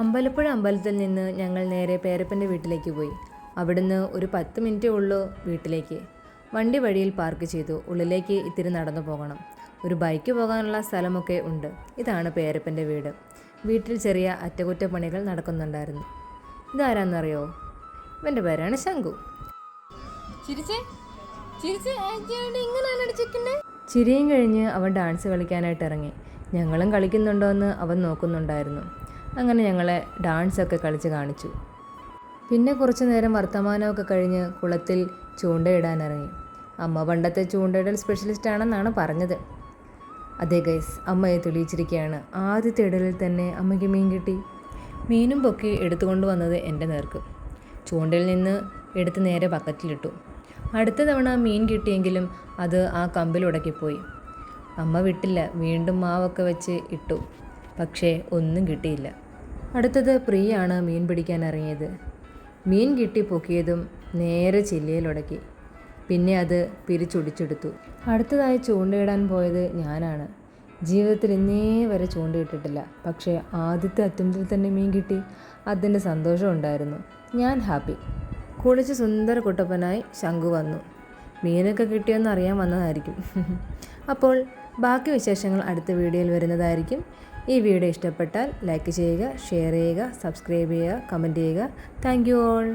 അമ്പലപ്പുഴ അമ്പലത്തിൽ നിന്ന് ഞങ്ങൾ നേരെ പേരപ്പൻ്റെ വീട്ടിലേക്ക് പോയി. അവിടുന്ന് ഒരു 10 മിനിറ്റേ ഉള്ളൂ വീട്ടിലേക്ക്. വണ്ടി വഴിയിൽ പാർക്ക് ചെയ്തു. ഉള്ളിലേക്ക് ഇത്തിരി നടന്നു പോകണം. ഒരു ബൈക്ക് പോകാനുള്ള സ്ഥലമൊക്കെ ഉണ്ട്. ഇതാണ് പേരപ്പൻ്റെ വീട്. വീട്ടിൽ ചെറിയ അറ്റകുറ്റപ്പണികൾ നടക്കുന്നുണ്ടായിരുന്നു. ഇതാരാന്നറിയോ? ഇവൻ്റെ പേരാണ് ശംഖു. ചിരിയും കഴിഞ്ഞ് അവൻ ഡാൻസ് കളിക്കാനായിട്ട് ഇറങ്ങി. ഞങ്ങളും കളിക്കുന്നുണ്ടോ എന്ന് അവൻ നോക്കുന്നുണ്ടായിരുന്നു. അങ്ങനെ ഞങ്ങളെ ഡാൻസൊക്കെ കളിച്ച് കാണിച്ചു. പിന്നെ കുറച്ച് നേരം വർത്തമാനമൊക്കെ കഴിഞ്ഞ് കുളത്തിൽ ചൂണ്ടയിടാനിറങ്ങി. അമ്മ പണ്ടത്തെ ചൂണ്ടയിടൽ സ്പെഷ്യലിസ്റ്റ് ആണെന്നാണ് പറഞ്ഞത്. അതെ ഗൈസ്, അമ്മയെ തെളിയിച്ചിരിക്കുകയാണ്. ആദ്യത്തെ ഇടലിൽ തന്നെ അമ്മയ്ക്ക് മീൻ കിട്ടി. മീനും പൊക്കി എടുത്തുകൊണ്ട് വന്നത് എൻ്റെ നേർക്ക്. ചൂണ്ടയിൽ നിന്ന് എടുത്ത് നേരെ ബക്കറ്റിലിട്ടു. അടുത്ത തവണ മീൻ കിട്ടിയെങ്കിലും അത് ആ കമ്പിലുടക്കിപ്പോയി. അമ്മ വിട്ടില്ല. വീണ്ടും മാവൊക്കെ വെച്ച് ഇട്ടു. പക്ഷേ ഒന്നും കിട്ടിയില്ല. അടുത്തത് പ്രിയാണ് മീൻ പിടിക്കാൻ ഇറങ്ങിയത്. മീൻ കിട്ടി പൊക്കിയതും നേരെ ചില്ലയിലുടക്കി. പിന്നെ അത് പിരിച്ചൊടിച്ചെടുത്തു. അടുത്തതായി ചൂണ്ടയിടാൻ പോയത് ഞാനാണ്. ജീവിതത്തിൽ ഇന്നേ വരെ ചൂണ്ടയിട്ടിട്ടില്ല. പക്ഷേ ആദ്യത്തെ അറ്റംപ്റ്റിൽ തന്നെ മീൻ കിട്ടി. അതിൻ്റെ സന്തോഷം ഉണ്ടായിരുന്നു. ഞാൻ ഹാപ്പി. കുളിച്ച് സുന്ദര കുട്ടപ്പനായി ശംഖു വന്നു. മീനൊക്കെ കിട്ടിയെന്ന് അറിയാൻ വന്നതായിരിക്കും. അപ്പോൾ ബാക്കി വിശേഷങ്ങൾ അടുത്ത വീഡിയോയിൽ വരുന്നതായിരിക്കും. ഈ വീഡിയോ ഇഷ്ടപ്പെട്ടാൽ ലൈക്ക് ചെയ്യുക, ഷെയർ ചെയ്യുക, സബ്സ്ക്രൈബ് ചെയ്യുക, കമൻറ്റ് ചെയ്യുക. Thank you all.